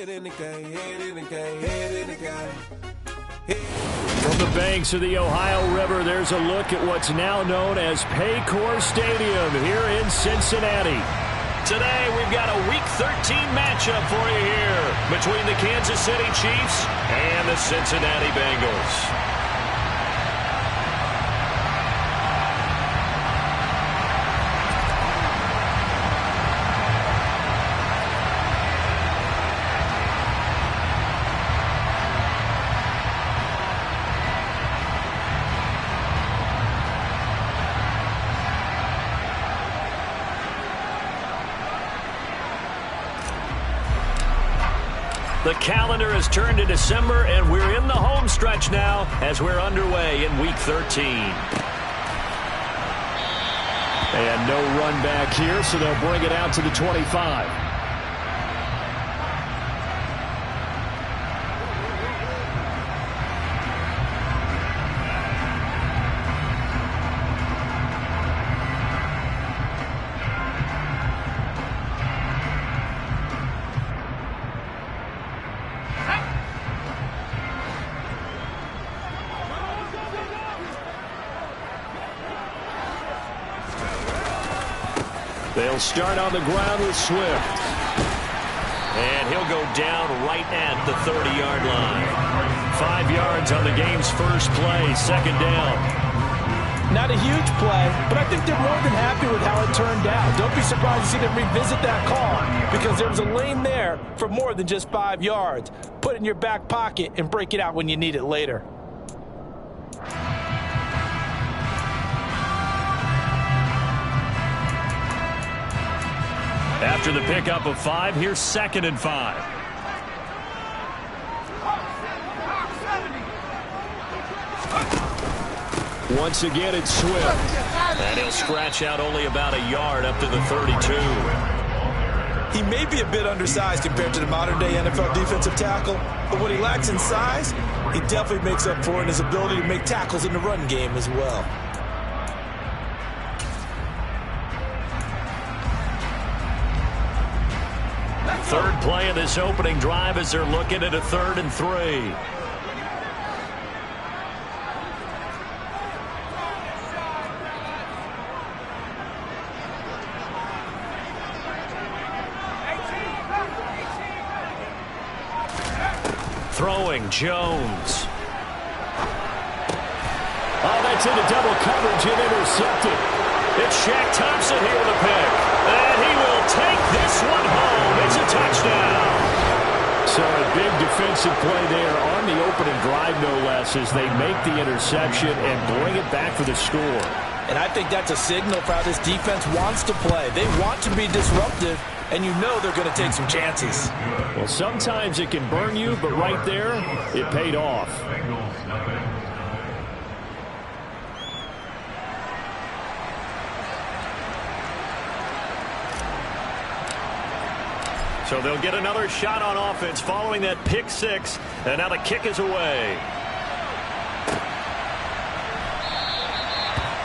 in the game, head in the game, head in the game. From the banks of the Ohio River, there's a look at what's now known as Paycor Stadium here in Cincinnati. Today, we've got a Week 13 matchup for you here between the Kansas City Chiefs and the Cincinnati Bengals. The calendar has turned to December, and we're in the home stretch now as we're underway in Week 13. And no run back here, so they'll bring it out to the 25. They'll start on the ground with Swift. And he'll go down right at the 30-yard line. 5 yards on the game's first play, second down. Not a huge play, but I think they're more than happy with how it turned out. Don't be surprised to see them revisit that call because there was a lane there for more than just 5 yards. Put it in your back pocket and break it out when you need it later. After the pickup of 5, here's 2nd and 5. Once again, it's Swift. And he'll scratch out only about a yard up to the 32. He may be a bit undersized compared to the modern-day NFL defensive tackle, but what he lacks in size, he definitely makes up for in his ability to make tackles in the run game as well. Third play of this opening drive as they're looking at a 3rd and 3. Throwing Jones. Oh, that's into double coverage and intercepted. It's Shaq Thompson here with a pick. And he will take this one home. It's a touchdown. So a big defensive play there on the opening drive, no less, as they make the interception and bring it back for the score. And I think that's a signal for how this defense wants to play. They want to be disruptive, and you know they're going to take some chances. Well, sometimes it can burn you, but right there, it paid off. So they'll get another shot on offense following that pick 6, and now the kick is away.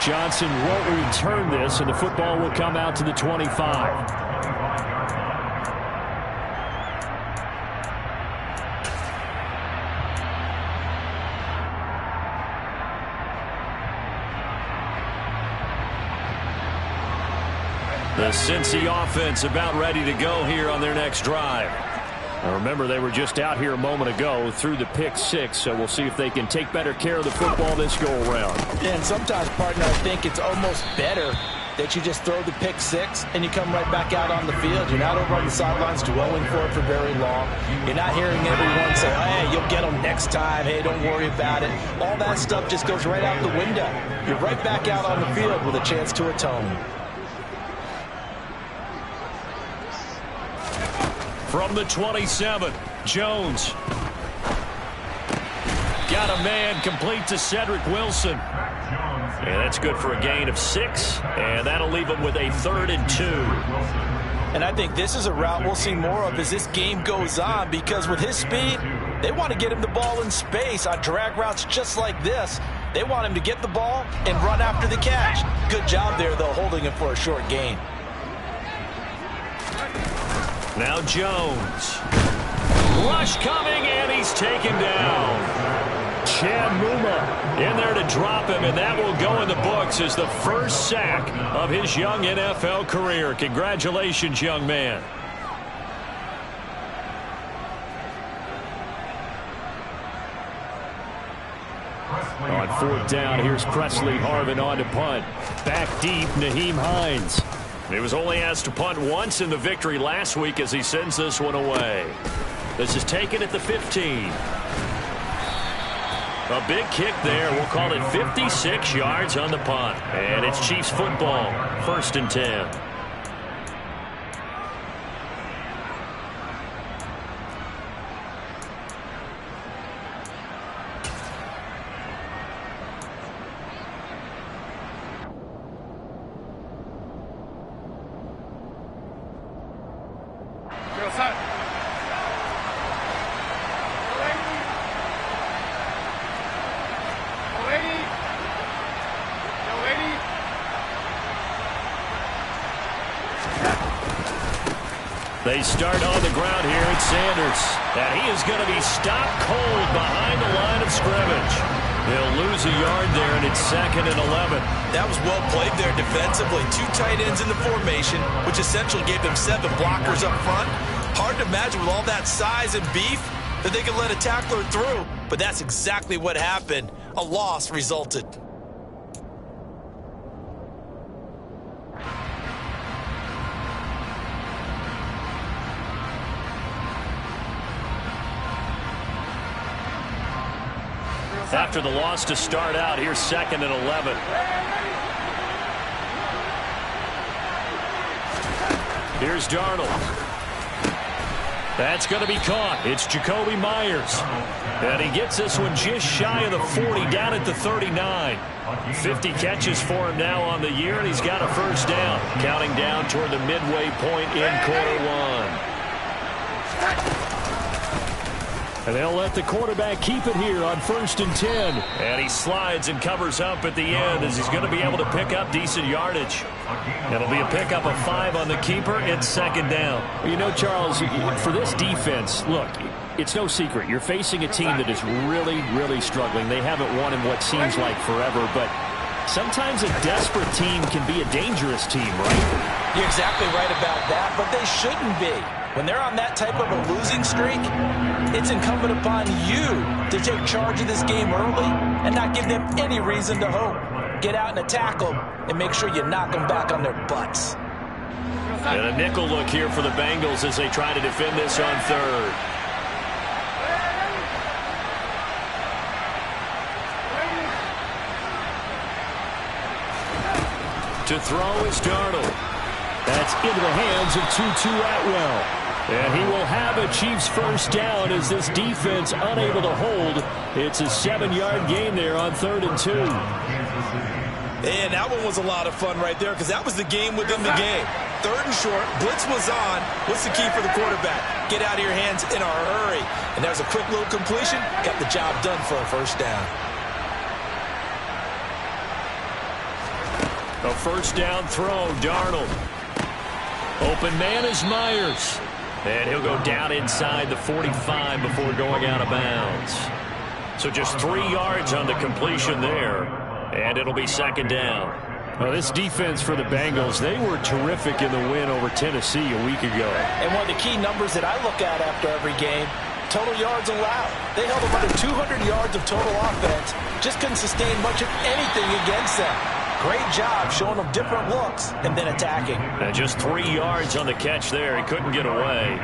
Johnson won't return this, and the football will come out to the 25. The Cincy offense about ready to go here on their next drive. Now remember, they were just out here a moment ago through the pick 6, so we'll see if they can take better care of the football this go-around. And sometimes, partner, I think it's almost better that you just throw the pick 6 and you come right back out on the field. You're not over on the sidelines dwelling for it for very long. You're not hearing everyone say, hey, you'll get them next time. Hey, don't worry about it. All that stuff just goes right out the window. You're right back out on the field with a chance to atone. From the 27, Jones. Got a man complete to Cedric Wilson. And that's good for a gain of 6, and that'll leave him with a 3rd and 2. And I think this is a route we'll see more of as this game goes on, because with his speed, they want to get him the ball in space on drag routes just like this. They want him to get the ball and run after the catch. Good job there, though, holding him for a short gain. Now Jones. taken down. Chad Muma in there to drop him, and that will go in the books as the first sack of his young NFL career. Congratulations, young man. On fourth down, here's Presley Harvin on to punt. Back deep, Nyheim Hines. He was only asked to punt once in the victory last week as he sends this one away. This is taken at the 15. A big kick there. We'll call it 56 yards on the punt. And it's Chiefs football, 1st and 10. They start on the ground here at Sanders. And he is going to be stopped cold behind the line of scrimmage. They'll lose a yard there, and it's 2nd and 11. That was well played there defensively. 2 tight ends in the formation, which essentially gave them 7 blockers up front. Hard to imagine with all that size and beef that they could let a tackler through. But that's exactly what happened. A loss resulted. After the loss to start out, here's 2nd and 11. Here's Darnold. That's going to be caught. It's Jacoby Myers. And he gets this one just shy of the 40, down at the 39. 50 catches for him now on the year, and he's got a first down. Counting down toward the midway point in quarter one. And they'll let the quarterback keep it here on 1st and 10. And he slides and covers up at the end as he's going to be able to pick up decent yardage. It'll be a pickup of 5 on the keeper. It's 2nd down. You know, Charles, for this defense, look, it's no secret. You're facing a team that is really, really struggling. They haven't won in what seems like forever, but sometimes a desperate team can be a dangerous team, right? You're exactly right about that, but they shouldn't be. When they're on that type of a losing streak, it's incumbent upon you to take charge of this game early and not give them any reason to hope. Get out and attack them and make sure you knock them back on their butts. And a nickel look here for the Bengals as they try to defend this on 3rd. To throw is Darnold. That's into the hands of Tutu Atwell. And he will have a Chiefs first down as this defense unable to hold. It's a 7-yard gain there on 3rd and 2. And that one was a lot of fun right there because that was the game within the game. 3rd and short, blitz was on. What's the key for the quarterback? Get out of your hands in a hurry. And there's a quick little completion. Got the job done for a first down. A first down throw, Darnold. Open man is Myers. And he'll go down inside the 45 before going out of bounds. So just 3 yards on the completion there. And it'll be 2nd down. Well, this defense for the Bengals, they were terrific in the win over Tennessee a week ago. And one of the key numbers that I look at after every game, total yards allowed. They held them under 200 yards of total offense. Just couldn't sustain much of anything against them. Great job showing them different looks and then attacking. And just 3 yards on the catch there. He couldn't get away.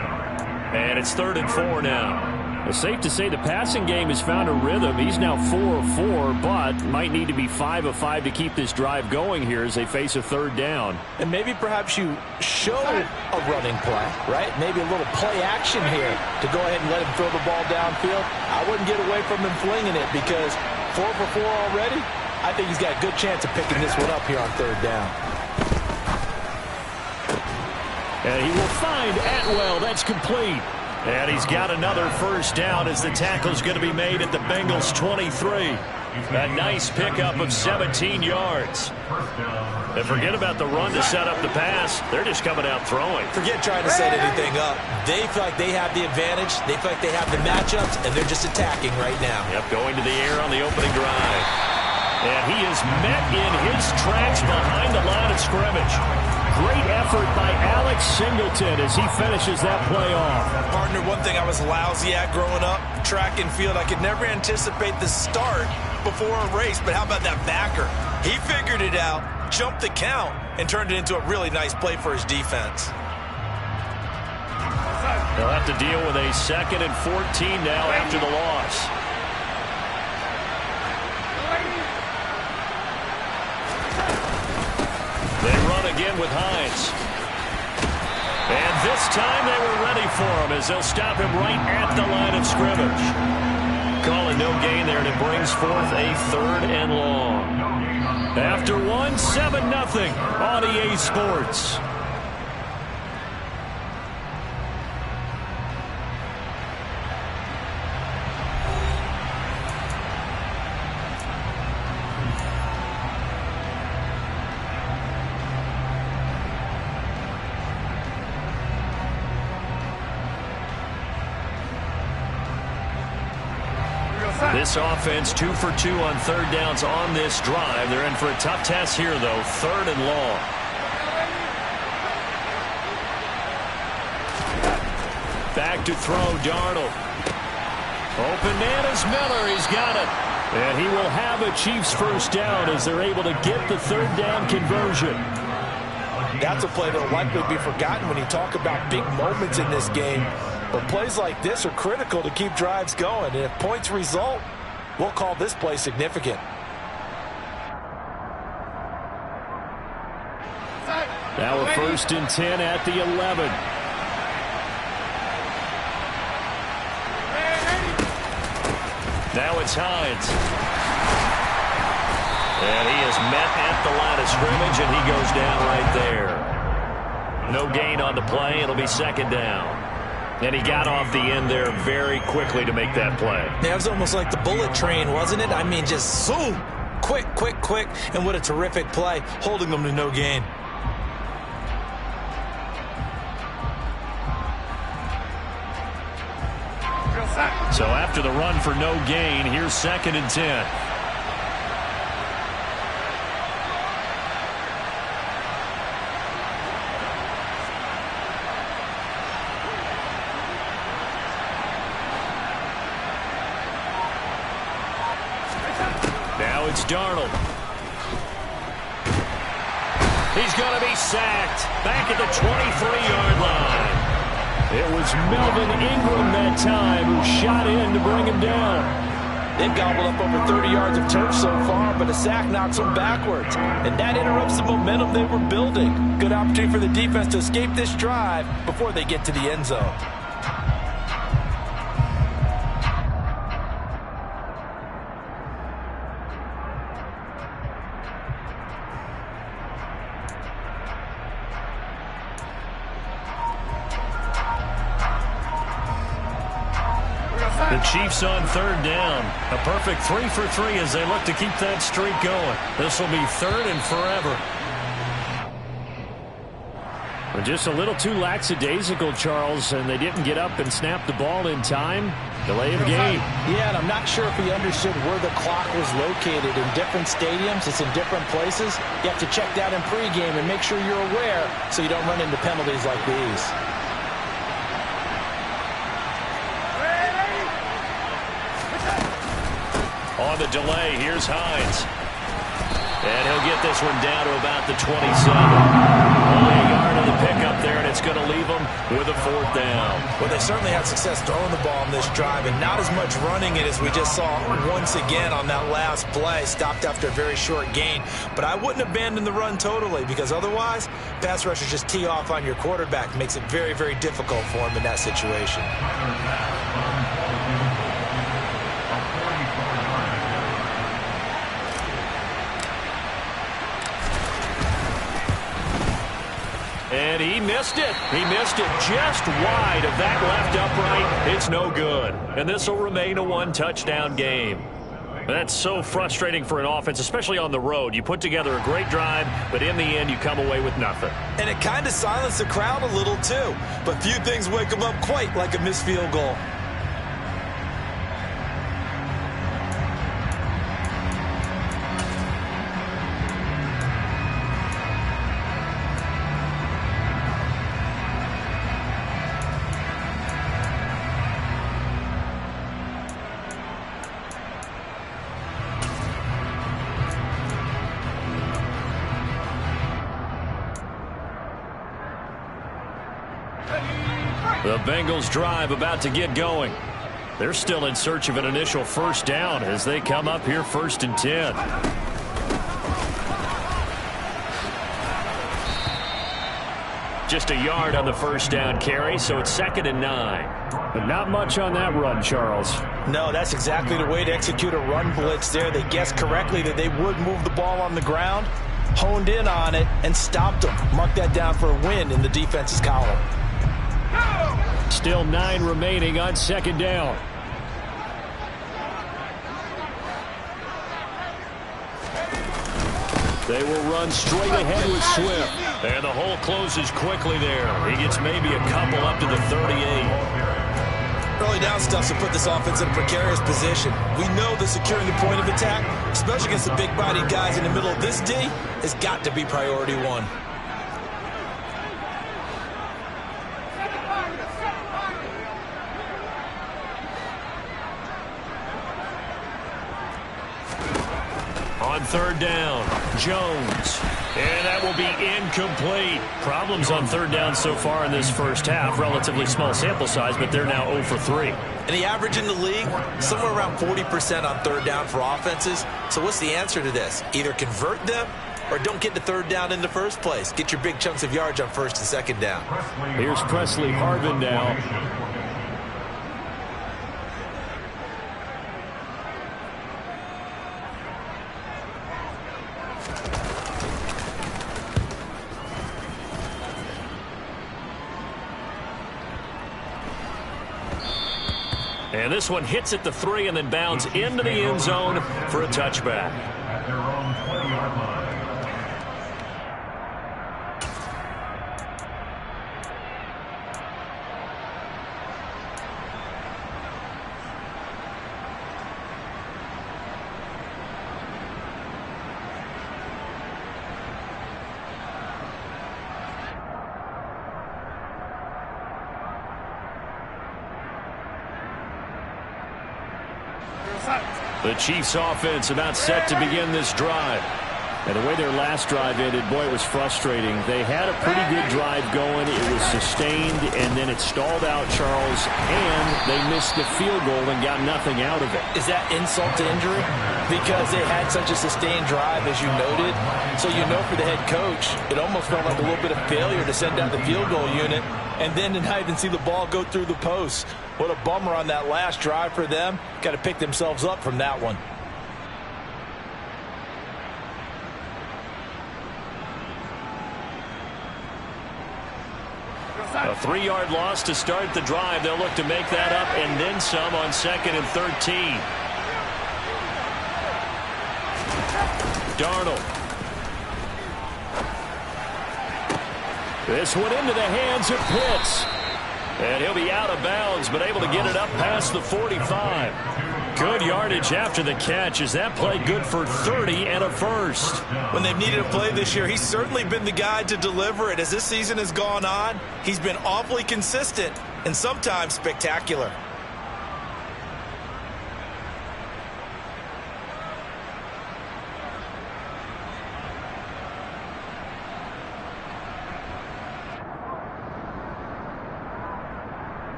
And it's 3rd and 4 now. It's safe to say the passing game has found a rhythm. He's now 4 of 4, but might need to be 5 of 5 to keep this drive going here as they face a 3rd down. And maybe perhaps you show a running play, right? Maybe a little play action here to go ahead and let him throw the ball downfield. I wouldn't get away from him flinging it because 4 for 4 already. I think he's got a good chance of picking this one up here on 3rd down. And he will find Atwell. That's complete. And he's got another first down as the tackle's going to be made at the Bengals 23. A nice pickup of 17 yards. And forget about the run to set up the pass. They're just coming out throwing. Forget trying to set anything up. They feel like they have the advantage. They feel like they have the matchups, and they're just attacking right now. Yep, going to the air on the opening drive. And he is met in his tracks behind the line of scrimmage. Great effort by Alex Singleton as he finishes that play off. Partner, one thing I was lousy at growing up, track and field, I could never anticipate the start before a race, but how about that backer? He figured it out, jumped the count, and turned it into a really nice play for his defense. They'll have to deal with a 2nd and 14 now after the loss. They run again with Hines. And this time they were ready for him as they'll stop him right at the line of scrimmage. Calling no gain there, and it brings forth a 3rd and long. After one, 7-0 on EA Sports. This offense 2 for 2 on 3rd downs on this drive. They're in for a tough test here, though. 3rd and long. Back to throw, Darnold. Open man is Miller. He's got it. And he will have a Chiefs first down as they're able to get the 3rd down conversion. That's a play that will likely be forgotten when you talk about big moments in this game. But plays like this are critical to keep drives going. And if points result, we'll call this play significant. Now a 1st and 10 at the 11. Now it's Hines. And he is met at the line of scrimmage, and he goes down right there. No gain on the play. It'll be 2nd down. And he got off the end there very quickly to make that play. Yeah, it was almost like the bullet train, wasn't it? I mean, just zoom. Quick, quick, quick. And what a terrific play, holding them to no gain. So after the run for no gain, here's 2nd and 10. Now it's Darnold. He's going to be sacked back at the 23-yard line. It was Melvin Ingram that time who shot in to bring him down. They've gobbled up over 30 yards of turf so far, but a sack knocks them backwards. And that interrupts the momentum they were building. Good opportunity for the defense to escape this drive before they get to the end zone. The Chiefs on 3rd down. A perfect 3 for 3 as they look to keep that streak going. This will be 3rd and forever. Well, just a little too lackadaisical, Charles, and they didn't get up and snap the ball in time. Delay of game. Yeah, and I'm not sure if he understood where the clock was located. In different stadiums, it's in different places. You have to check that in pregame and make sure you're aware so you don't run into penalties like these. On the delay, here's Hines. And he'll get this one down to about the 27. Only a yard of the pickup there, and it's going to leave them with a 4th down. Well, they certainly had success throwing the ball on this drive, and not as much running it as we just saw once again on that last play. Stopped after a very short gain. But I wouldn't abandon the run totally, because otherwise, pass rushers just tee off on your quarterback. Makes it very, very difficult for him in that situation. And And he missed it. He missed it just wide of that left upright. It's no good. And this will remain a one-touchdown game. That's so frustrating for an offense, especially on the road. You put together a great drive, but in the end, you come away with nothing. And it kind of silenced the crowd a little, too. But few things wake them up quite like a missed field goal. The Bengals drive about to get going. They're still in search of an initial first down as they come up here 1st and 10. Just a yard on the first down carry, so it's 2nd and 9. But not much on that run, Charles. No, that's exactly the way to execute a run blitz there. They guessed correctly that they would move the ball on the ground, honed in on it, and stopped them. Mark that down for a win in the defense's column. Still 9 remaining on 2nd down. They will run straight ahead with Swift. And the hole closes quickly there. He gets maybe a couple up to the 38. Early down stuff will put this offense in a precarious position. We know that securing the point of attack, especially against the big-bodied guys in the middle of this D, has got to be priority one. On 3rd down, Jones. And that will be incomplete. Problems on 3rd down so far in this first half. Relatively small sample size, but they're now 0 for 3. And the average in the league, somewhere around 40% on 3rd down for offenses. So what's the answer to this? Either convert them or don't get the 3rd down in the first place. Get your big chunks of yards on 1st and 2nd down. Here's Presley Harvin now. And this one hits at the 3 and then bounds into the end zone for a touchback. At their own 20-yard line. The Chiefs offense about set to begin this drive. And the way their last drive ended, boy, it was frustrating. They had a pretty good drive going. It was sustained, and then it stalled out, Charles, and they missed the field goal and got nothing out of it. Is that insult to injury? Because they had such a sustained drive, as you noted. So you know for the head coach, it almost felt like a little bit of failure to send out the field goal unit and then to not even see the ball go through the post. What a bummer on that last drive for them. Got to pick themselves up from that one. A 3-yard loss to start the drive. They'll look to make that up and then some on 2nd and 13. Darnold. This one into the hands of Pitts. And he'll be out of bounds, but able to get it up past the 45. Good yardage after the catch. Is that play good for 30 and a first? When they've needed a play this year, he's certainly been the guy to deliver it. As this season has gone on, he's been awfully consistent and sometimes spectacular.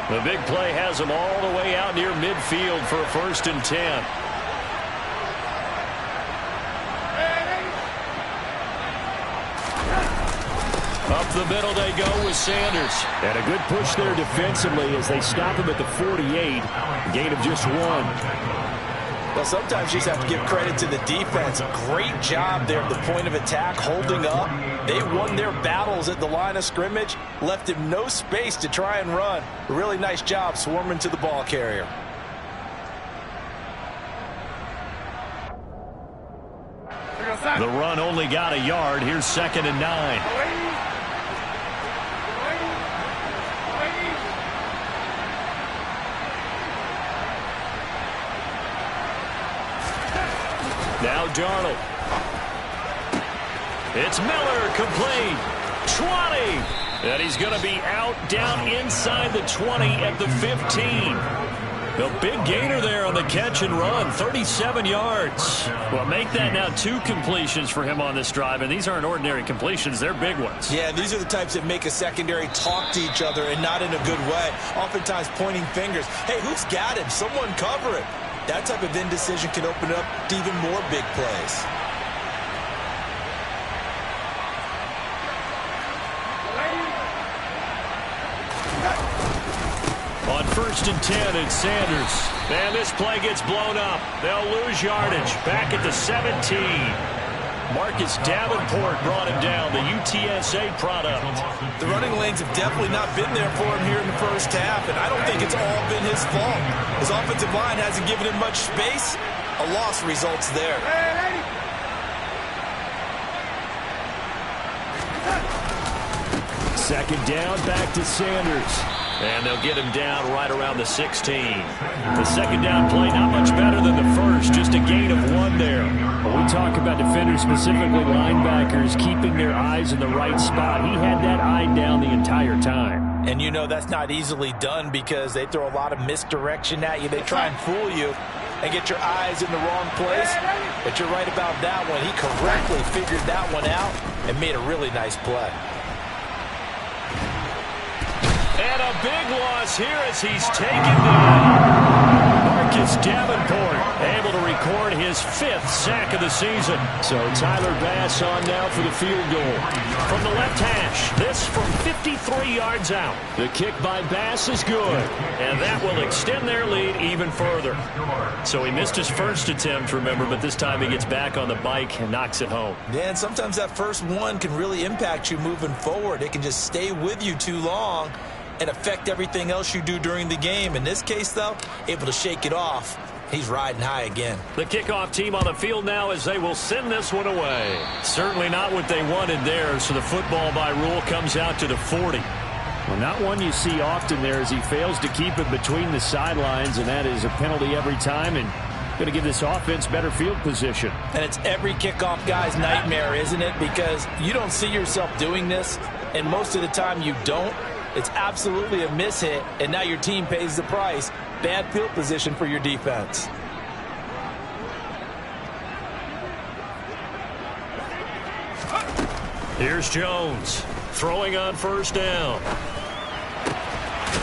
The big play has him all the way out near midfield for a 1st and 10. Up the middle they go with Sanders. And a good push there defensively as they stop him at the 48. Gain of just 1. Well, sometimes you just have to give credit to the defense. Great job there at the point of attack, holding up. They won their battles at the line of scrimmage, left him no space to try and run. A really nice job swarming to the ball carrier. The run only got a yard. Here's 2nd and 9. Now Darnold. It's Miller, complete. 20. And he's going to be out down inside the 20 at the 15. The big gainer there on the catch and run, 37 yards. Well, make that now 2 completions for him on this drive, and these aren't ordinary completions. They're big ones. Yeah, these are the types that make a secondary talk to each other, and not in a good way. Oftentimes pointing fingers. Hey, who's got him? Someone cover it. That type of indecision can open up to even more big plays. On 1st and 10, it's Sanders. And this play gets blown up. They'll lose yardage. Back at the 17. Marcus Davenport brought him down, the UTSA product. The running lanes have definitely not been there for him here in the first half, and I don't think it's all been his fault. His offensive line hasn't given him much space. A loss results there. 2nd down, back to Sanders. And they'll get him down right around the 16. The 2nd down play not much better than the first, just a gain of 1 there. When we talk about defenders, specifically linebackers, keeping their eyes in the right spot, he had that eye down the entire time. And you know that's not easily done because they throw a lot of misdirection at you. They try and fool you and get your eyes in the wrong place. But you're right about that one. He correctly figured that one out and made a really nice play. And a big loss here as he's taken down. Marcus Davenport able to record his 5th sack of the season. So Tyler Bass on now for the field goal. From the left hash, this from 53 yards out. The kick by Bass is good. And that will extend their lead even further. So he missed his first attempt, remember, but this time he gets back on the bike and knocks it home. Yeah, and sometimes that first one can really impact you moving forward. It can just stay with you too long and affect everything else you do during the game. In this case, though, able to shake it off. He's riding high again. The kickoff team on the field now as they will send this one away. Certainly not what they wanted there, so the football by rule comes out to the 40. Well, not one you see often there as he fails to keep it between the sidelines, and that is a penalty every time, and going to give this offense better field position. And it's every kickoff guy's nightmare, isn't it? Because you don't see yourself doing this, and most of the time you don't. It's absolutely a mishit, and now your team pays the price. Bad field position for your defense. Here's Jones throwing on 1st down.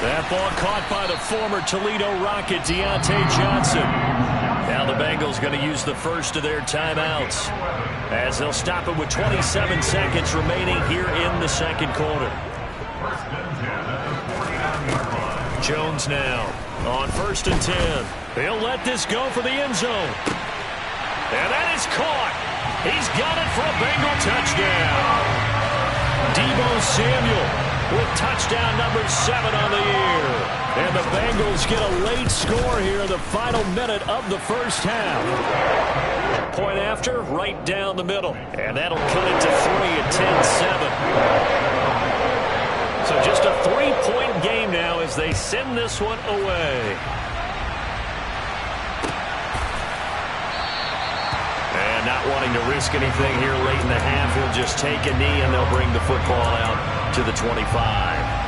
That ball caught by the former Toledo Rocket, Deontay Johnson. Now the Bengals going to use the first of their timeouts as they'll stop it with 27 seconds remaining here in the 2nd quarter. Jones now on 1st and 10. He'll let this go for the end zone. And that is caught. He's got it for a Bengal touchdown. Deebo Samuel with touchdown number 7 on the year. And the Bengals get a late score here in the final minute of the first half. Point after, right down the middle. And that'll cut it to 3 at 10-7. So just a 3-point game now as they send this one away. And not wanting to risk anything here late in the half, he'll just take a knee and they'll bring the football out to the 25.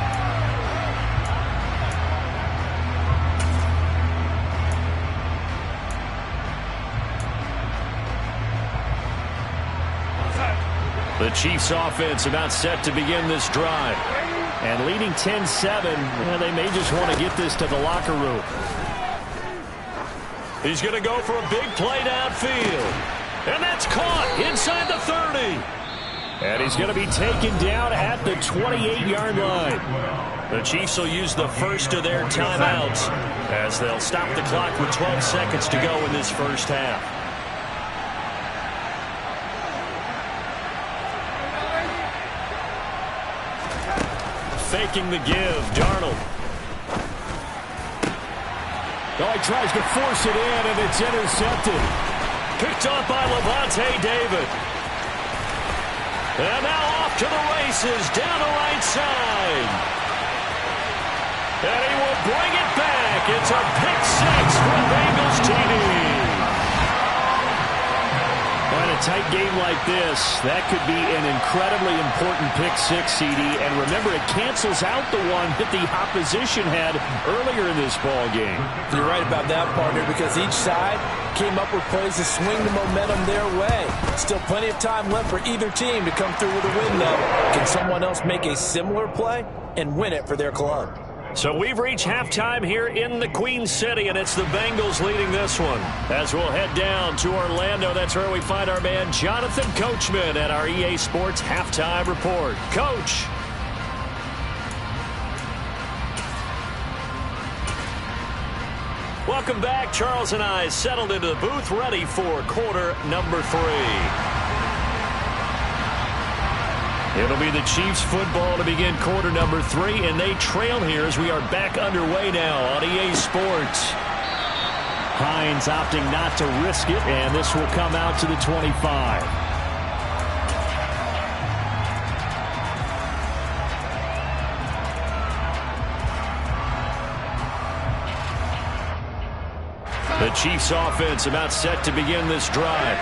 The Chiefs offense about set to begin this drive. And leading 10-7, they may just want to get this to the locker room. He's going to go for a big play downfield. And that's caught inside the 30. And he's going to be taken down at the 28-yard line. The Chiefs will use the first of their timeouts as they'll stop the clock with 12 seconds to go in this first half. Faking the give, Darnold. Oh, he tries to force it in, and it's intercepted. Picked off by Levante David. And now off to the races down the right side. And he will bring it back. It's a pick six for a Bengals TD. In a tight game like this, that could be an incredibly important pick six, CD. And remember, it cancels out the one that the opposition had earlier in this ball game. You're right about that, partner, because each side came up with plays to swing the momentum their way. Still plenty of time left for either team to come through with a win, though. Can someone else make a similar play and win it for their club? So we've reached halftime here in the Queen City, and it's the Bengals leading this one. As we'll head down to Orlando, that's where we find our man Jonathan Coachman at our EA Sports Halftime Report. Coach. Welcome back. Charles and I settled into the booth, ready for quarter number 3. It'll be the Chiefs football to begin quarter number 3, and they trail here as we are back underway now on EA Sports. Hines opting not to risk it, and this will come out to the 25. The Chiefs offense about set to begin this drive.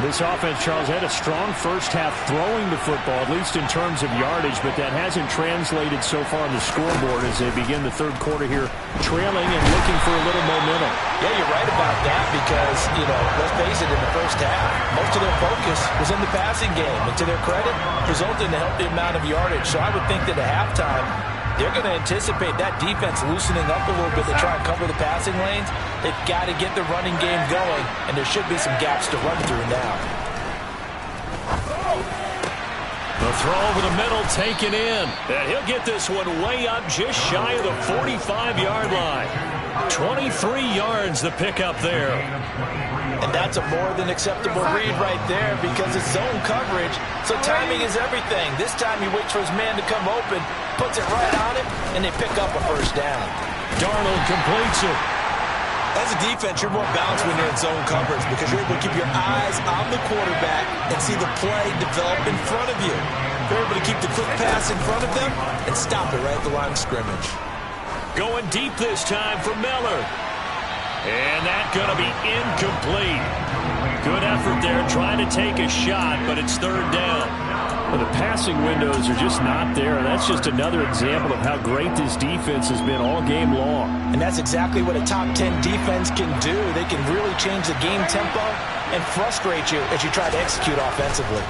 This offense, Charles, had a strong first half throwing the football, at least in terms of yardage, but that hasn't translated so far on the scoreboard as they begin the third quarter here, trailing and looking for a little momentum. Yeah, you're right about that because, let's face it, in the first half, most of their focus was in the passing game. And to their credit, resulted in a healthy amount of yardage. So I would think that at halftime, they're going to anticipate that defense loosening up a little bit to try and cover the passing lanes. They've got to get the running game going, and there should be some gaps to run through now. The throw over the middle taken in. And he'll get this one way up just shy of the 45-yard line. 23 yards the pickup there. And that's a more than acceptable read right there because it's zone coverage, so timing is everything. This time he waits for his man to come open, puts it right on him, and they pick up a first down. Darnold completes it. As a defense, you're more balanced when you're in zone coverage because you're able to keep your eyes on the quarterback and see the play develop in front of you. You're able to keep the quick pass in front of them and stop it right at the line of scrimmage. Going deep this time for Miller. And that's going to be incomplete. Good effort there trying to take a shot, but it's third down. Well, the passing windows are just not there. That's just another example of how great this defense has been all game long. And that's exactly what a top 10 defense can do. They can really change the game tempo and frustrate you as you try to execute offensively.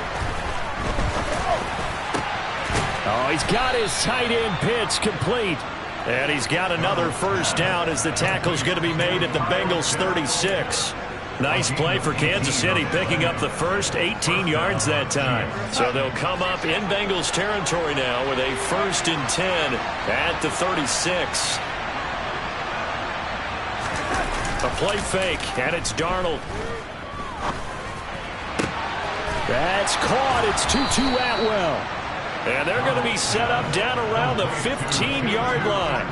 Oh, he's got his tight end pitch complete. And he's got another first down as the tackle's going to be made at the Bengals 36. Nice play for Kansas City, picking up the first 18 yards that time. So they'll come up in Bengals territory now with a 1st and 10 at the 36. A play fake, and it's Darnold. That's caught. It's Tutu Atwell. And they're going to be set up down around the 15-yard line.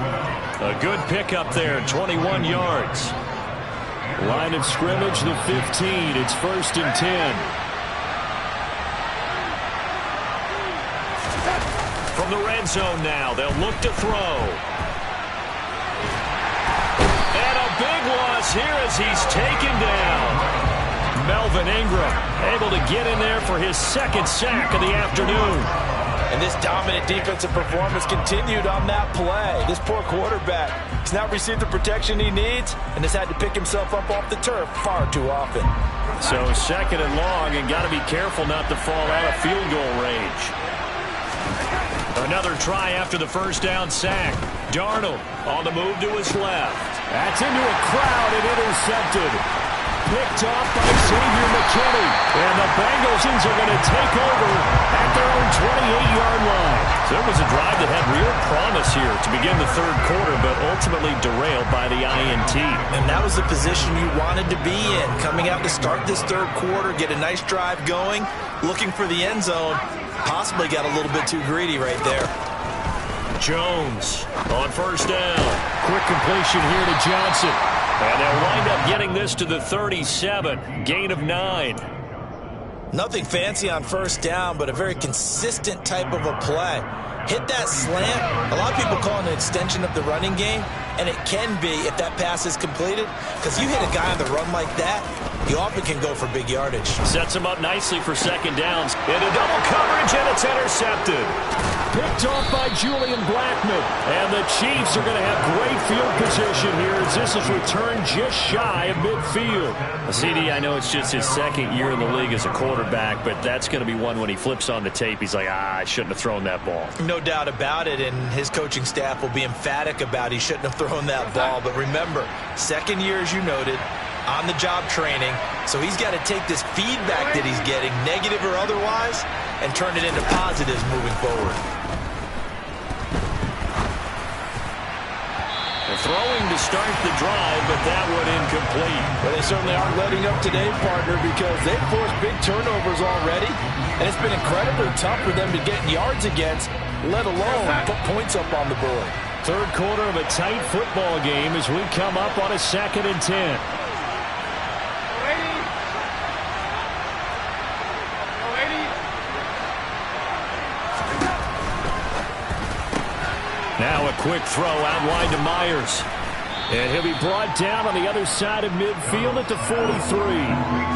A good pickup there, 21 yards. Line of scrimmage, the 15. It's 1st and 10. From the red zone now, they'll look to throw. And a big loss here as he's taken down. Melvin Ingram able to get in there for his 2nd sack of the afternoon. And this dominant defensive performance continued on that play. This poor quarterback has not received the protection he needs and has had to pick himself up off the turf far too often. So 2nd and long, and got to be careful not to fall out of field goal range. Another try after the first down sack. Darnold on the move to his left. That's into a crowd and intercepted. picked off by Xavier McKinney. And the Bengals are going to take over at their own 28-yard line. So it was a drive that had real promise here to begin the third quarter, but ultimately derailed by the INT. And that was the position you wanted to be in. Coming out to start this third quarter, get a nice drive going, looking for the end zone. Possibly got a little bit too greedy right there. Jones on first down. Quick completion here to Johnson. And they'll wind up getting this to the 37. Gain of 9. Nothing fancy on first down, but a very consistent type of a play. Hit that slant. A lot of people call it an extension of the running game, and it can be if that pass is completed, because you hit a guy on the run like that, you often can go for big yardage. Sets him up nicely for second downs. Into double coverage, and it's intercepted. Picked off by Julian Blackman. And the Chiefs are going to have great field position here as this is returned just shy of midfield. CD, I know it's just his second year in the league as a quarterback, but that's going to be one when he flips on the tape. He's like, I shouldn't have thrown that ball. No doubt about it, and his coaching staff will be emphatic about he shouldn't have thrown that ball. But remember, second year, as you noted, on-the-job training, so he's got to take this feedback that he's getting, negative or otherwise, and turn it into positives moving forward. Throwing to start the drive, but that one incomplete. Well, they certainly aren't letting up today, partner, because they've forced big turnovers already, and it's been incredibly tough for them to get yards against, let alone put points up on the board. Third quarter of a tight football game as we come up on a 2nd and 10. Now a quick throw out wide to Myers. And he'll be brought down on the other side of midfield at the 43.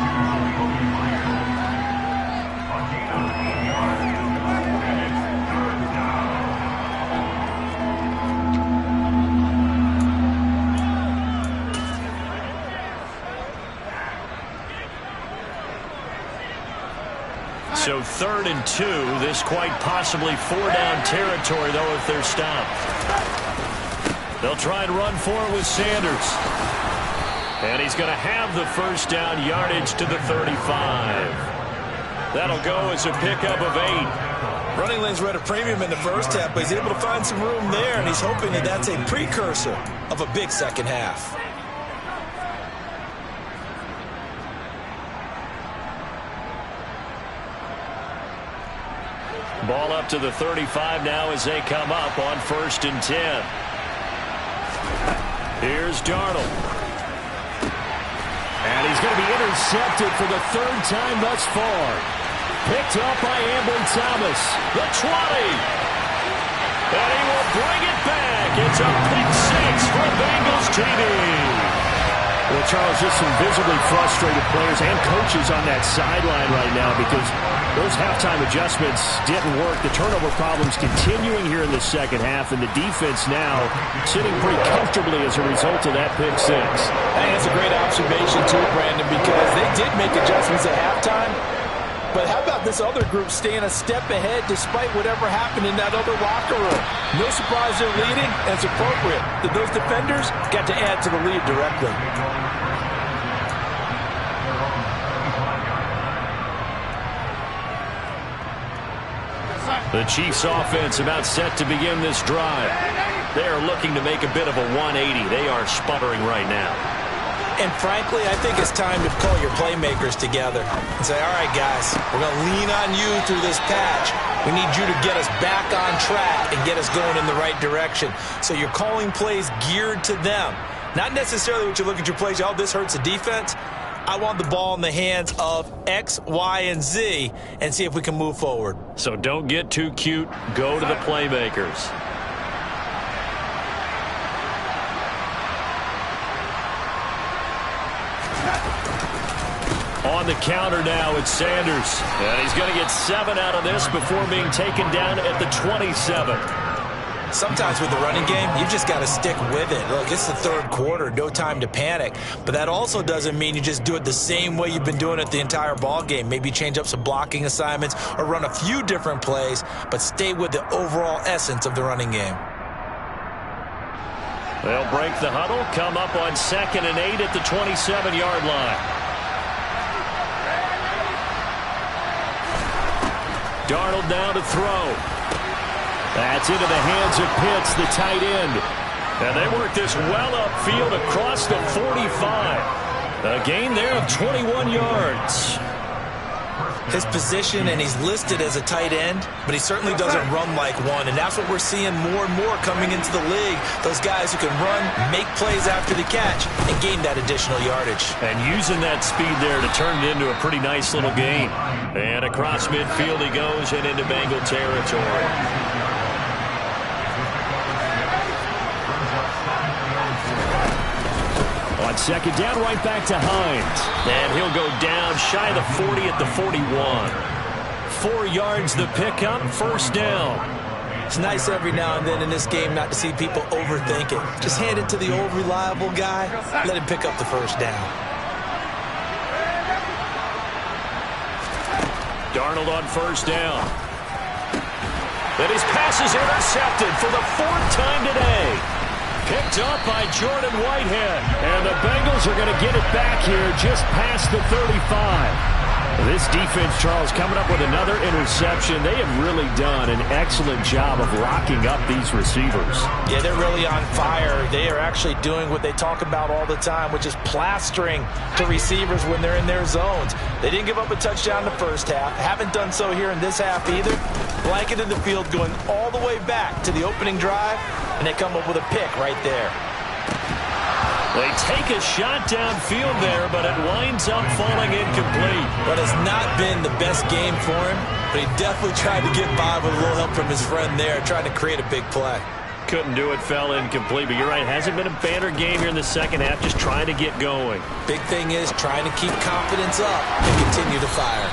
So 3rd and 2. This quite possibly 4-down territory, though, if they're stopped. They'll try and run for it with Sanders. And he's going to have the first down yardage to the 35. That'll go as a pickup of 8. Running lanes were at a premium in the first half, but he's able to find some room there, and he's hoping that that's a precursor of a big second half. Ball up to the 35 now as they come up on 1st and 10. Here's Darnold. And he's going to be intercepted for the 3rd time thus far. Picked up by Ambry Thomas. The 20. And he will bring it back. It's a pick 6 for Bengals TD. Well, Charles, just some visibly frustrated players and coaches on that sideline right now because those halftime adjustments didn't work. The turnover problems continuing here in the second half, and the defense now sitting pretty comfortably as a result of that pick 6. I think that's a great observation, too, Brandon, because they did make adjustments at halftime. But how about this other group staying a step ahead despite whatever happened in that other locker room? No surprise they're leading, and it's appropriate that those defenders got to add to the lead directly. The Chiefs offense about set to begin this drive. They are looking to make a bit of a 180. They are sputtering right now. And frankly, I think it's time to call your playmakers together and say, all right, guys, we're going to lean on you through this patch. We need you to get us back on track and get us going in the right direction. So you're calling plays geared to them. Not necessarily what you look at your plays, oh, this hurts the defense. I want the ball in the hands of X, Y, and Z and see if we can move forward. So don't get too cute. Go to the playmakers. On the counter now, it's Sanders. And he's going to get 7 out of this before being taken down at the 27. Sometimes with the running game, you just got to stick with it. Look, it's the third quarter, no time to panic. But that also doesn't mean you just do it the same way you've been doing it the entire ball game. Maybe change up some blocking assignments or run a few different plays, but stay with the overall essence of the running game. They'll break the huddle, come up on 2nd and 8 at the 27-yard line. Darnold now to throw. That's into the hands of Pitts, the tight end. And they work this well upfield across the 45. A gain there of 21 yards. His position, and he's listed as a tight end, but he certainly doesn't run like one, and that's what we're seeing more and more coming into the league. Those guys who can run, make plays after the catch, and gain that additional yardage. And using that speed there to turn it into a pretty nice little gain. And across midfield he goes and into Bengal territory. On second down, right back to Hines. And he'll go down shy of the 40 at the 41. 4 yards the pickup, first down. It's nice every now and then in this game not to see people overthink it. Just hand it to the old reliable guy, let him pick up the first down. Darnold on first down. And his pass is intercepted for the 4th time today. Picked up by Jordan Whitehead. And the Bengals are going to get it back here just past the 35. This defense, Charles, coming up with another interception. They have really done an excellent job of locking up these receivers. Yeah, they're really on fire. They are actually doing what they talk about all the time, which is plastering to receivers when they're in their zones. They didn't give up a touchdown in the first half. Haven't done so here in this half either. Blanket in the field going all the way back to the opening drive, and they come up with a pick right there. They take a shot downfield there, but it winds up falling incomplete. But it's not been the best game for him, but he definitely tried to get by with a little help from his friend there, trying to create a big play. Couldn't do it, fell incomplete, but you're right, hasn't been a banner game here in the second half, just trying to get going. Big thing is trying to keep confidence up and continue to fire.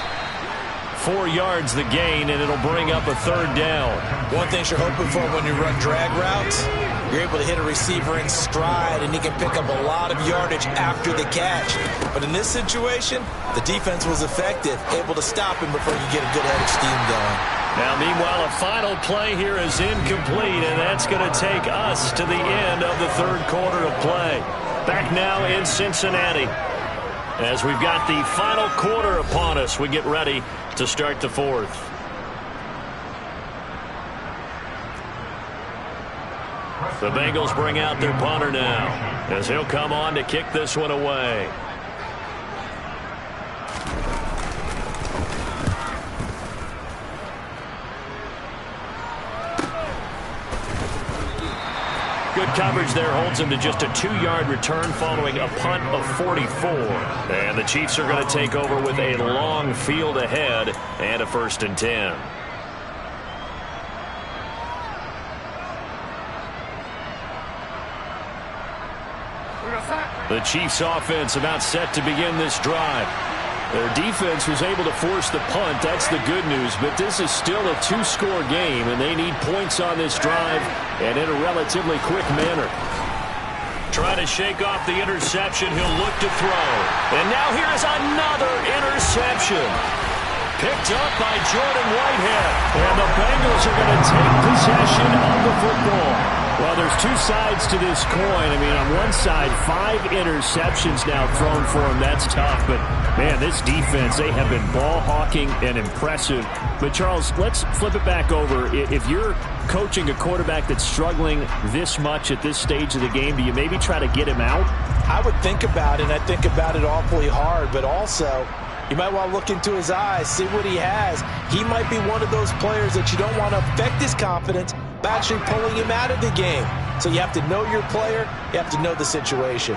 4 yards the gain, and it'll bring up a third down. One thing you're hoping for when you run drag routes, you're able to hit a receiver in stride, and he can pick up a lot of yardage after the catch. But in this situation, the defense was effective, able to stop him before you get a good head of steam going. Now, meanwhile, a final play here is incomplete, and that's going to take us to the end of the third quarter of play. Back now in Cincinnati. As we've got the final quarter upon us, we get ready to start the fourth. The Bengals bring out their punter now, as he'll come on to kick this one away. Good coverage there holds him to just a 2-yard return following a punt of 44. And the Chiefs are going to take over with a long field ahead and a 1st and 10. The Chiefs offense about set to begin this drive. Their defense was able to force the punt. That's the good news. But this is still a 2-score game, and they need points on this drive and in a relatively quick manner. Trying to shake off the interception. He'll look to throw. And now here is another interception. Picked up by Jordan Whitehead. And the Bengals are going to take possession of the football. Well, there's 2 sides to this coin. I mean, on one side, 5 interceptions now thrown for him. That's tough. But, man, this defense, they have been ball hawking and impressive. But, Charles, let's flip it back over. If you're coaching a quarterback that's struggling this much at this stage of the game, do you maybe try to get him out? I would think about it. I think about it awfully hard. But also, you might want to look into his eyes, see what he has. He might be one of those players that you don't want to affect his confidence by actually pulling him out of the game. So you have to know your player. You have to know the situation.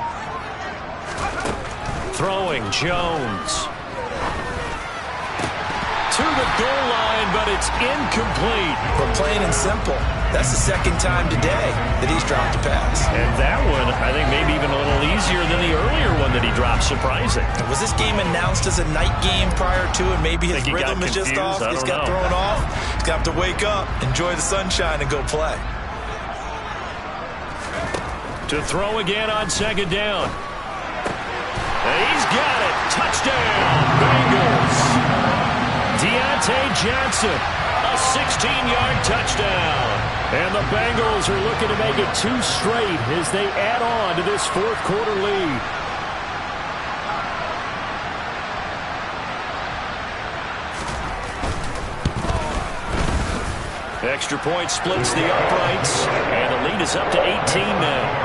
Throwing Jones. To the goal line, but it's incomplete. But plain and simple, that's the 2nd time today that he's dropped a pass. And that one, I think, maybe even a little easier than the earlier one that he dropped. Surprising. Was this game announced as a night game prior to it? Maybe his rhythm is just off. He's got thrown off. He's going to have to wake up, enjoy the sunshine, and go play. To throw again on 2nd down. And he's got it. Touchdown, Bengals. Deontay Johnson, a 16-yard touchdown. And the Bengals are looking to make it 2 straight as they add on to this 4th quarter lead. extra point splits the uprights, and the lead is up to 18 now.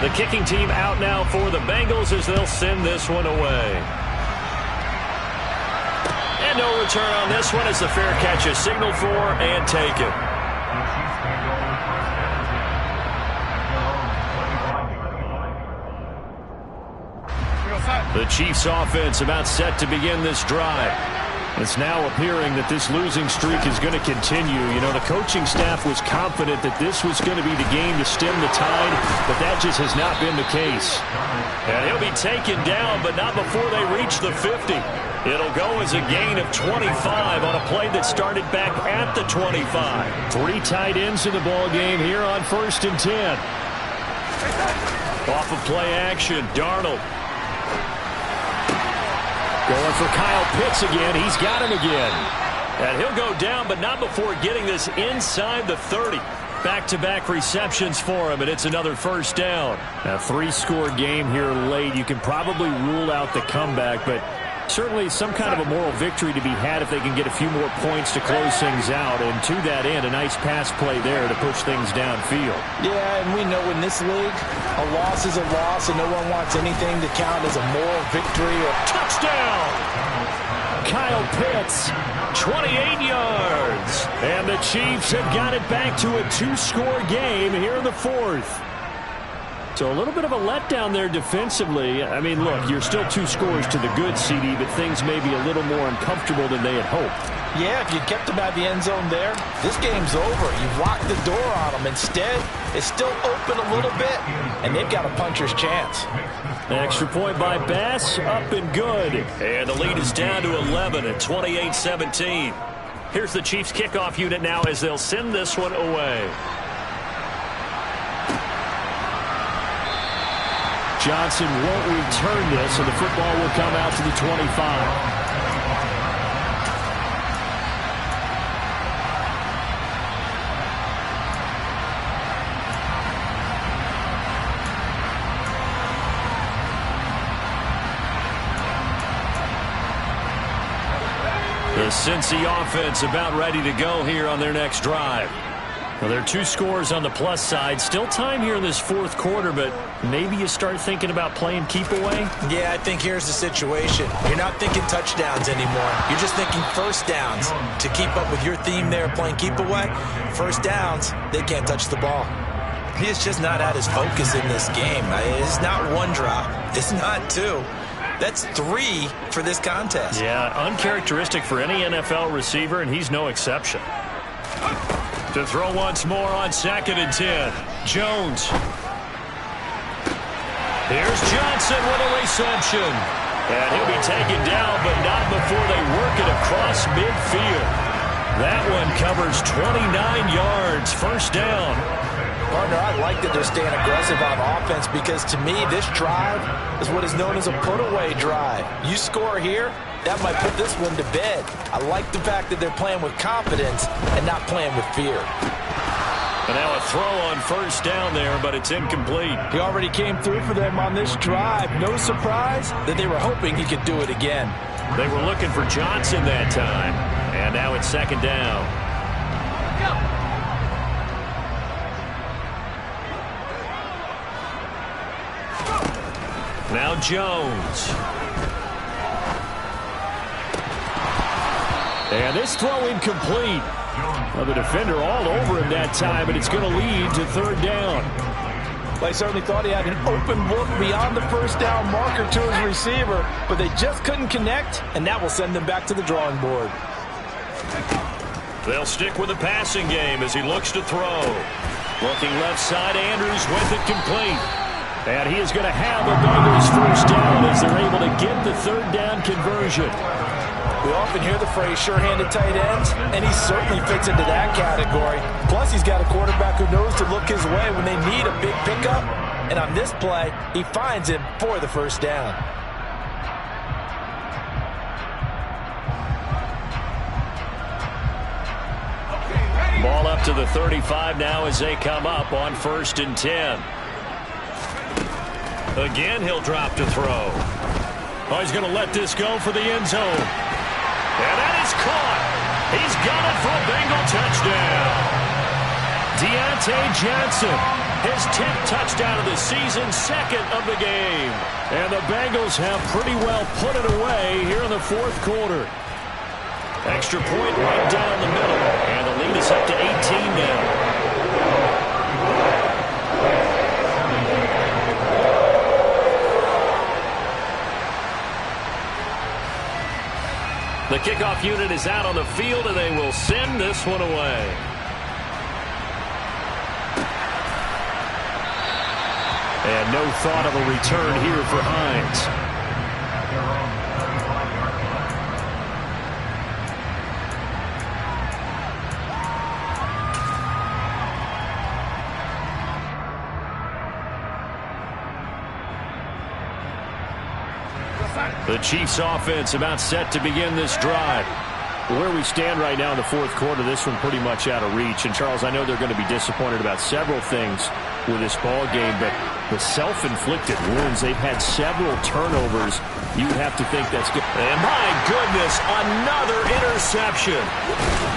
The kicking team out now for the Bengals as they'll send this one away. And no return on this one as the fair catch is signaled for and taken. The Chiefs offense about set to begin this drive. It's now appearing that this losing streak is going to continue. You know, the coaching staff was confident that this was going to be the game to stem the tide, but that just has not been the case. And he'll be taken down, but not before they reach the 50. It'll go as a gain of 25 on a play that started back at the 25. 3 tight ends in the ball game here on 1st and 10. Off of play action, Darnold. Going for Kyle Pitts again. He's got him again. And he'll go down, but not before getting this inside the 30. Back-to-back receptions for him, and it's another first down. A 3-score game here late. You can probably rule out the comeback, but certainly some kind of a moral victory to be had if they can get a few more points to close things out. And to that end, a nice pass play there to push things downfield. Yeah, and we know in this league, a loss is a loss, and no one wants anything to count as a moral victory or touchdown. Kyle Pitts, 28 yards. And the Chiefs have got it back to a 2-score game here in the 4th. So a little bit of a letdown there defensively. I mean, look, you're still 2 scores to the good, CD, but things may be a little more uncomfortable than they had hoped. Yeah, if you kept them out of the end zone there, this game's over. You've locked the door on them. Instead, it's still open a little bit, and they've got a puncher's chance. Extra point by Bass, up and good. And the lead is down to 11 at 28-17. Here's the Chiefs kickoff unit now as they'll send this one away. Johnson won't return this, and the football will come out to the 25. The Cincy offense about ready to go here on their next drive. Well, there are 2 scores on the plus side. Still time here in this 4th quarter, but maybe you start thinking about playing keep away? Yeah, I think here's the situation. You're not thinking touchdowns anymore. You're just thinking first downs. To keep up with your theme there, playing keep away, first downs, they can't touch the ball. He's just not at his focus in this game. It's not 1 drop. It's not 2. That's 3 for this contest. Yeah, uncharacteristic for any NFL receiver, and he's no exception. To throw once more on 2nd and 10. Jones. Here's Johnson with a reception. And he'll be taken down, but not before they work it across midfield. That one covers 29 yards. First down. Partner, I like that they're staying aggressive on offense because, to me, this drive is what is known as a put-away drive. You score here, that might put this one to bed. I like the fact that they're playing with confidence and not playing with fear. And now a throw on first down there, but it's incomplete. He already came through for them on this drive. No surprise that they were hoping he could do it again. They were looking for Johnson that time, and now it's 2nd down. Now Jones. And this throw incomplete. Well, the defender all over him that time, but it's going to lead to 3rd down. They certainly thought he had an open look beyond the first down marker to his receiver, but they just couldn't connect, and that will send them back to the drawing board. They'll stick with the passing game as he looks to throw. Looking left side, Andrews with it complete. And he is going to have a Bengals first down as they're able to get the 3rd down conversion. We often hear the phrase sure-handed tight ends, and he certainly fits into that category. Plus, he's got a quarterback who knows to look his way when they need a big pickup. And on this play, he finds him for the first down. Ball up to the 35 now as they come up on 1st and 10. Again, he'll drop to throw. Oh, he's going to let this go for the end zone. And that is caught. He's got it for a Bengal touchdown. Deontay Johnson, his 10th touchdown of the season, 2nd of the game. And the Bengals have pretty well put it away here in the 4th quarter. Extra point right down the middle. And the lead is up to 18 now. The kickoff unit is out on the field, and they will send this one away. And no thought of a return here for Hines. The Chiefs offense about set to begin this drive. Where we stand right now in the 4th quarter, this one pretty much out of reach. And, Charles, I know they're going to be disappointed about several things with this ball game, but the self-inflicted wounds, they've had several turnovers. You would have to think that's good. And, my goodness, another interception.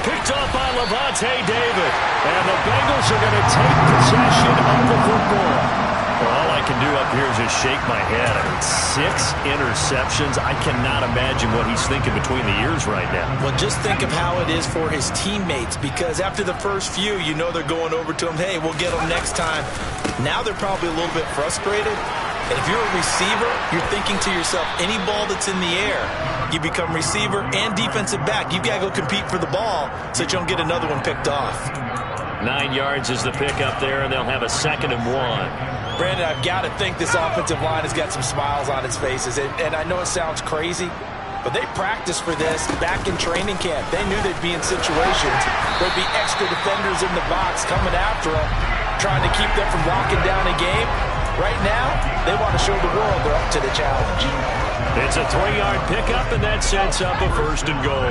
Picked off by Levante David. And the Bengals are going to take possession of the football. Well, all I can do up here is just shake my head. I mean, 6 interceptions. I cannot imagine what he's thinking between the ears right now. Well, just think of how it is for his teammates, because after the first few, you know they're going over to him, hey, we'll get them next time. Now they're probably a little bit frustrated. And if you're a receiver, you're thinking to yourself, any ball that's in the air, you become receiver and defensive back. You've got to go compete for the ball so that you don't get another one picked off. 9 yards is the pick up there, and they'll have a 2nd and 1. Brandon, I've got to think this offensive line has got some smiles on its faces. And I know it sounds crazy, but they practiced for this back in training camp. They knew they'd be in situations where there'd be extra defenders in the box coming after them, trying to keep them from locking down a game. Right now, they want to show the world they're up to the challenge. It's a 3-yard pickup, and that sets up a 1st and goal.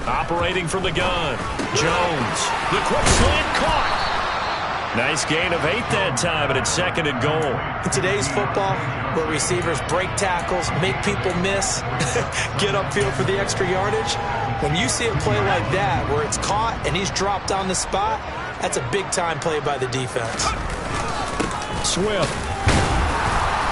Operating from the gun, Jones. The quick slant caught. Nice gain of 8 that time, and it's 2nd and goal. In today's football, where receivers break tackles, make people miss, get upfield for the extra yardage, when you see a play like that where it's caught and he's dropped on the spot, that's a big-time play by the defense. Swift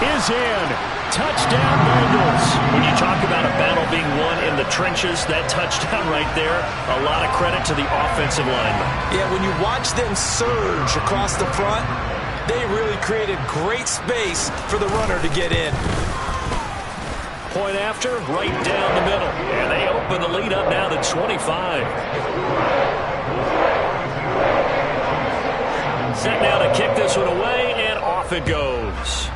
is in. Touchdown, Bengals. When you talk about a battle being won in the trenches, that touchdown right there, a lot of credit to the offensive linemen. Yeah, when you watch them surge across the front, they really created great space for the runner to get in. Point after, right down the middle. And they open the lead up now to 25. Set now to kick this one away, and off it goes.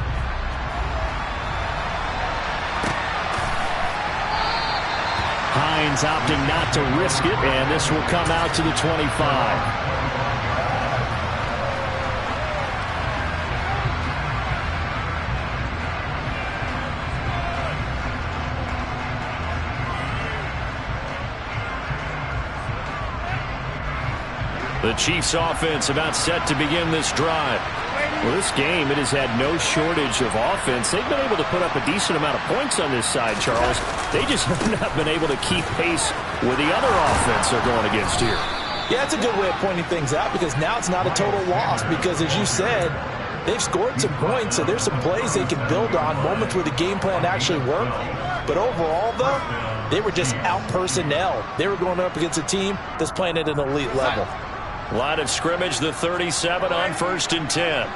Hines opting not to risk it, and this will come out to the 25. The Chiefs offense about set to begin this drive. Well, this game, it has had no shortage of offense. They've been able to put up a decent amount of points on this side, Charles. They just have not been able to keep pace with the other offense they're going against here. Yeah, that's a good way of pointing things out, because now it's not a total loss, because as you said, they've scored some points, so there's some plays they can build on, moments where the game plan actually worked. But overall, though, they were just out personnel. They were going up against a team that's playing at an elite level. Line of scrimmage, the 37 on 1st and 10.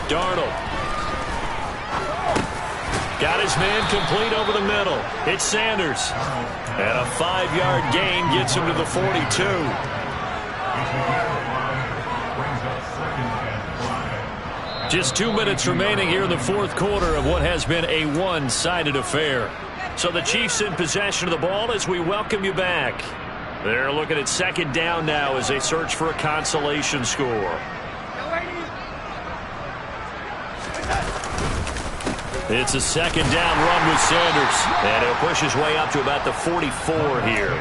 Darnold. Got his man complete over the middle. It's Sanders. And a 5-yard gain gets him to the 42. Just 2 minutes remaining here in the 4th quarter of what has been a one-sided affair. So the Chiefs in possession of the ball as we welcome you back. They're looking at second down now as they search for a consolation score. It's a second down run with Sanders, and he'll push his way up to about the 44 here.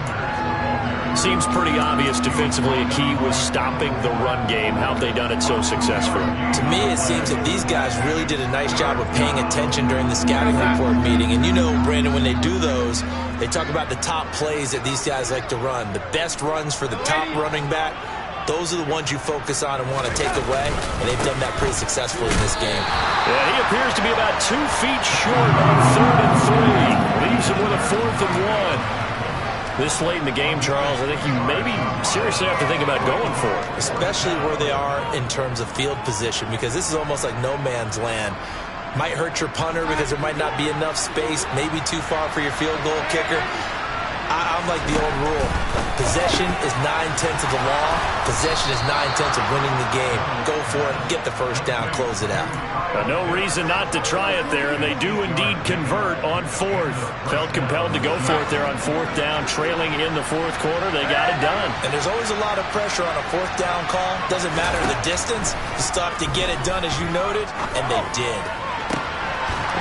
Seems pretty obvious defensively a key was stopping the run game. How have they done it so successfully? To me, it seems that these guys really did a nice job of paying attention during the scouting report meeting. And you know, Brandon, when they do those, they talk about the top plays that these guys like to run. The best runs for the top running back, those are the ones you focus on and want to take away, and they've done that pretty successfully in this game. Yeah, he appears to be about 2 feet short on 3rd and 3. Leaves him with a 4th and 1. This late in the game, Charles, I think you maybe seriously have to think about going for it. Especially where they are in terms of field position, because this is almost like no man's land. Might hurt your punter because there might not be enough space, maybe too far for your field goal kicker. I'm like the old rule. Possession is 9/10 of the law. Possession is 9/10 of winning the game. Go for it, get the first down, close it out. No reason not to try it there, and they do indeed convert on 4th. Felt compelled to go for it there on 4th down, trailing in the 4th quarter. They got it done. And there's always a lot of pressure on a 4th down call. Doesn't matter the distance. You still have to get it done, as you noted, and they did.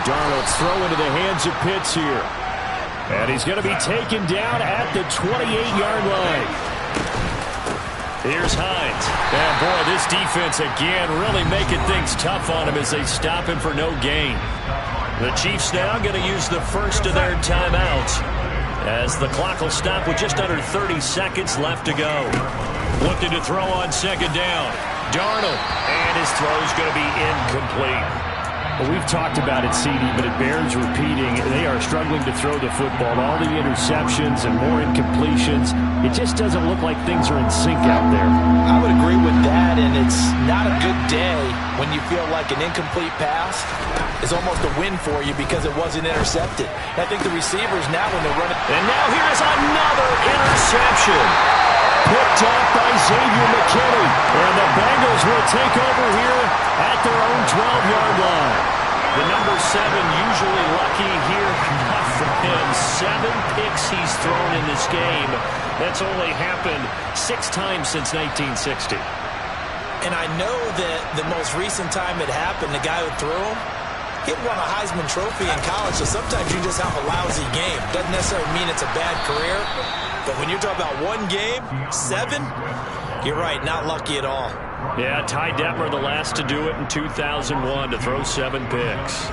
Darnold's throw into the hands of Pitts here. And he's going to be taken down at the 28-yard line. Here's Hines. And, boy, this defense again really making things tough on him as they stop him for no gain. The Chiefs now going to use the first of their timeouts as the clock will stop with just under 30 seconds left to go. Looking to throw on second down. Darnold. And his throw's going to be incomplete. Well, we've talked about it, CD, but it bears repeating. They are struggling to throw the football. All the interceptions and more incompletions. It just doesn't look like things are in sync out there. I would agree with that, and it's not a good day when you feel like an incomplete pass is almost a win for you because it wasn't intercepted. And I think the receivers now, when they're running... And now here's another interception. Picked up by Xavier McKinney. And the Bengals will take over here at their own 12-yard line. The number 7 usually lucky here. Not for him. 7 picks he's thrown in this game. That's only happened 6 times since 1960. And I know that the most recent time it happened, the guy who threw him, he won a Heisman Trophy in college, so sometimes you just have a lousy game. Doesn't necessarily mean it's a bad career, but when you're talking about one game, 7, you're right, not lucky at all. Yeah, Ty Detmer, the last to do it in 2001, to throw 7 picks.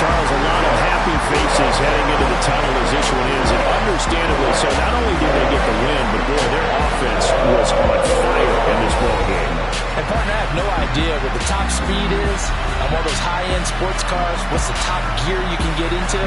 Charles, a lot of happy faces heading into the tunnel as this one is, and understandably so. Not only did they get the win, but boy, their offense was on fire in this ball game. And partner, I have no idea what the top speed is on one of those high-end sports cars. What's the top gear you can get into?